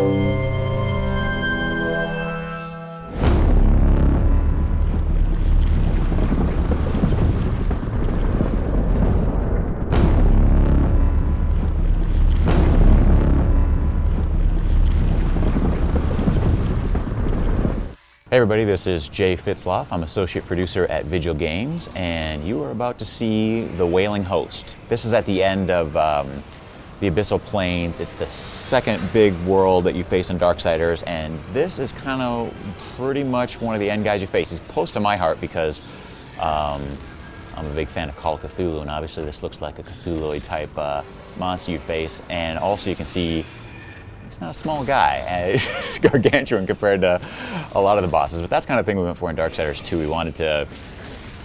Hey everybody, this is Jay Fitzloff. I'm associate producer at Vigil Games, and you are about to see The Wailing Host. This is at the end of the Abyssal Plains. It's the second big world that you face in Darksiders, and this is kind of pretty much one of the end guys you face. He's close to my heart because I'm a big fan of Call of Cthulhu, and obviously this looks like a Cthulhu type monster you face, and also you can see he's not a small guy. He's gargantuan compared to a lot of the bosses, but that's the kind of thing we went for in Darksiders 2. We wanted to,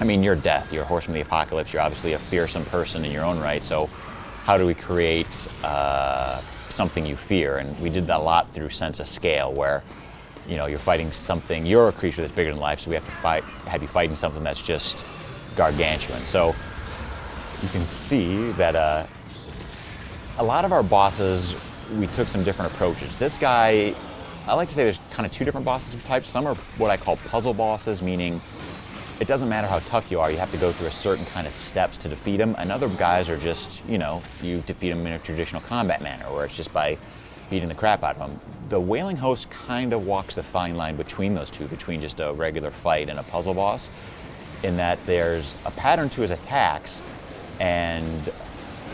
I mean, you're Death, you're a Horseman of the Apocalypse, you're obviously a fearsome person in your own right, so how do we create something you fear? And we did that a lot through sense of scale, where you're fighting something, you're a creature that's bigger than life, so we have to have you fighting something that's just gargantuan. So you can see that a lot of our bosses, we took some different approaches. This guy, I like to say there's kind of two different bosses types. Some are what I call puzzle bosses, meaning it doesn't matter how tough you are, you have to go through a certain kind of steps to defeat them. And other guys are just, you defeat them in a traditional combat manner, where it's just by beating the crap out of them. The Wailing Host kind of walks the fine line between those two, between just a regular fight and a puzzle boss, in that there's a pattern to his attacks, and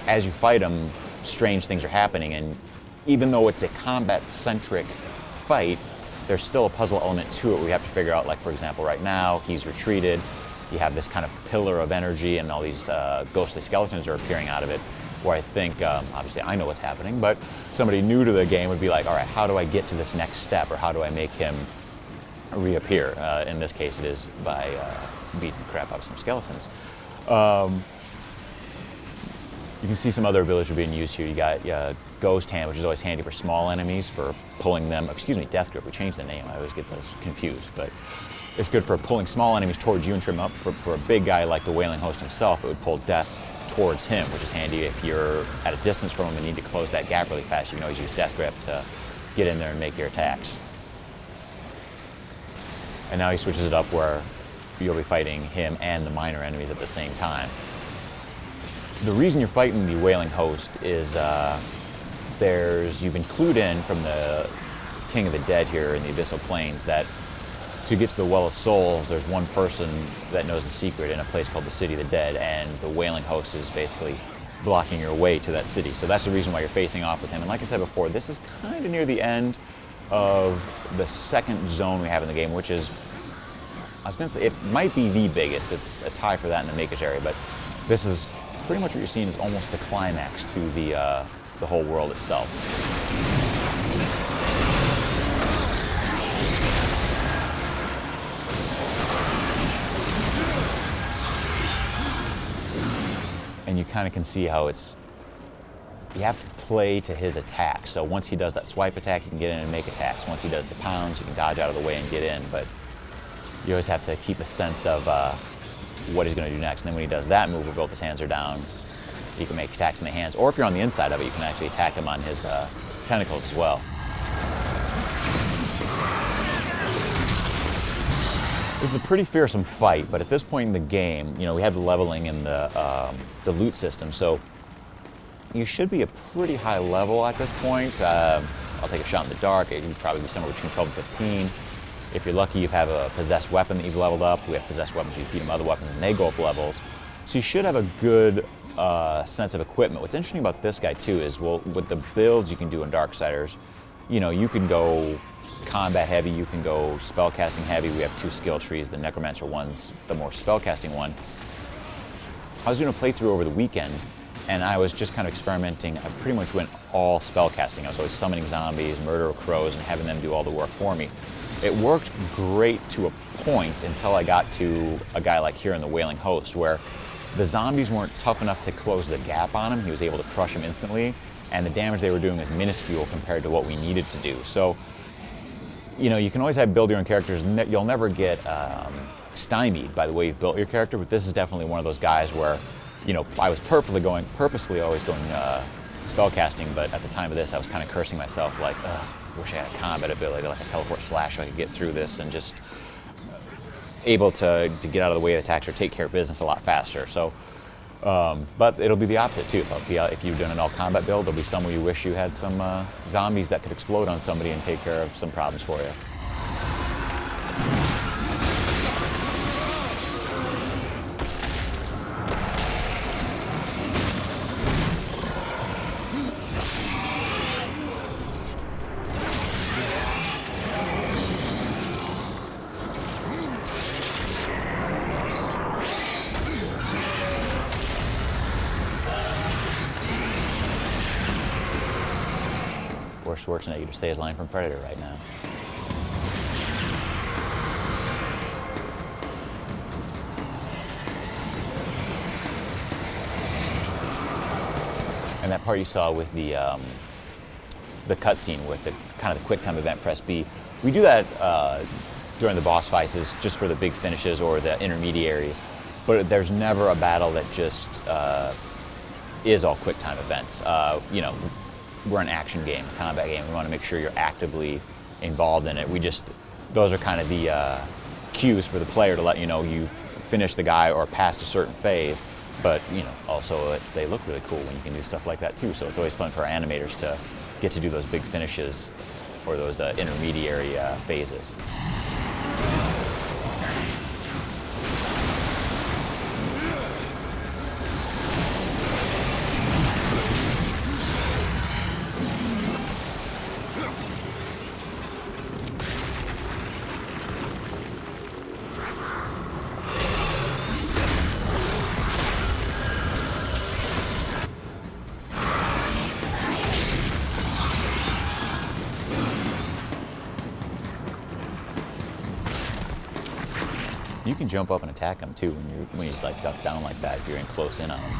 as you fight him, strange things are happening. And even though it's a combat-centric fight, there's still a puzzle element to it. We have to figure out, like, for example, right now, he's retreated. You have this kind of pillar of energy, and all these ghostly skeletons are appearing out of it, where I think, obviously I know what's happening, but somebody new to the game would be like, all right, how do I get to this next step, or how do I make him reappear? In this case, it is by beating the crap out of some skeletons. You can see some other abilities are being used here. You got Ghost Hand, which is always handy for small enemies, for pulling them, Death Grip, we changed the name, I always get those confused, but it's good for pulling small enemies towards you and trim up. For a big guy like the Wailing Host himself, it would pull Death towards him, which is handy if you're at a distance from him and need to close that gap really fast. You can always use Death Grip to get in there and make your attacks. And now he switches it up where you'll be fighting him and the minor enemies at the same time. The reason you're fighting the Wailing Host is you've been clued in from the King of the Dead here in the Abyssal Plains that to get to the Well of Souls, there's one person that knows the secret in a place called the City of the Dead, and the Wailing Host is basically blocking your way to that city. So that's the reason why you're facing off with him. And like I said before, this is kind of near the end of the second zone we have in the game, which is, I was going to say, it might be the biggest. It's a tie for that in the Maker's area, but this is pretty much what you're seeing is almost the climax to the whole world itself. And you kind of can see how you have to play to his attack. So once he does that swipe attack, you can get in and make attacks. Once he does the pounds, you can dodge out of the way and get in, but you always have to keep a sense of what he's going to do next. And then when he does that move where both his hands are down, you can make attacks in the hands. Or if you're on the inside of it, you can actually attack him on his tentacles as well. This is a pretty fearsome fight, but at this point in the game, we have the leveling and the loot system, so you should be a pretty high level at this point. I'll take a shot in the dark. It would probably be somewhere between 12 and 15. If you're lucky, you have a possessed weapon that you've leveled up. We have possessed weapons, you feed them other weapons, and they go up levels. So you should have a good sense of equipment. What's interesting about this guy too is, well, with the builds you can do in Darksiders, you can go combat heavy, you can go spellcasting heavy. We have two skill trees. The Necromancer one's the more spellcasting one. I was doing a playthrough over the weekend, and I was just kind of experimenting. I pretty much went all spellcasting. I was always summoning zombies, murder crows, and having them do all the work for me. It worked great to a point until I got to a guy like here in the Wailing Host, where the zombies weren't tough enough to close the gap on him. He was able to crush him instantly, and the damage they were doing was minuscule compared to what we needed to do. So, you can always have build your own characters, and you'll never get stymied by the way you've built your character, but this is definitely one of those guys where, I was purposely always going spellcasting, but at the time of this, I was kind of cursing myself, like, ugh, wish I had a combat ability, like a teleport slash, so I could get through this and just able to get out of the way of attacks or take care of business a lot faster. So, but it'll be the opposite too. If you've done an all combat build, there'll be some where you wish you had some zombies that could explode on somebody and take care of some problems for you. Schwarzenegger to stay his line from Predator right now. And that part you saw with the cutscene with the kind of the quick time event press B, we do that during the boss fights is just for the big finishes or the intermediaries, but there's never a battle that just is all quick time events. You know, we're an action game, a combat game. We want to make sure you're actively involved in it. Those are kind of the cues for the player to let you know you finished the guy or passed a certain phase. But you know, also they look really cool when you can do stuff like that too. So it's always fun for our animators to get to do those big finishes or those intermediary phases. You can jump up and attack him too when he's like ducked down like that if you're in close in on him.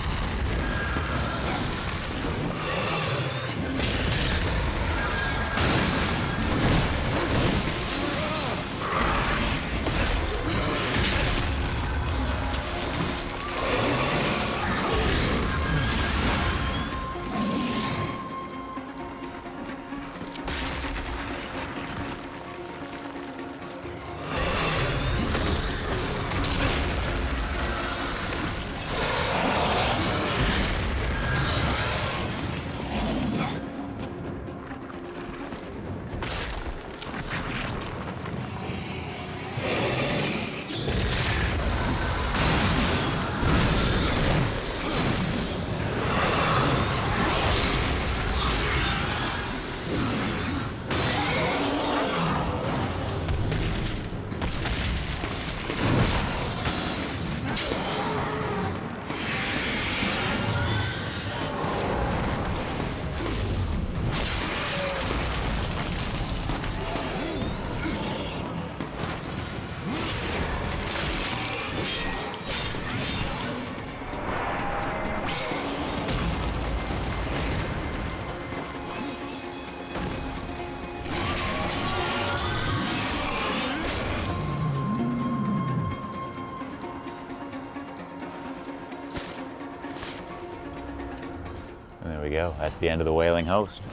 And there we go. That's the end of the Wailing Host.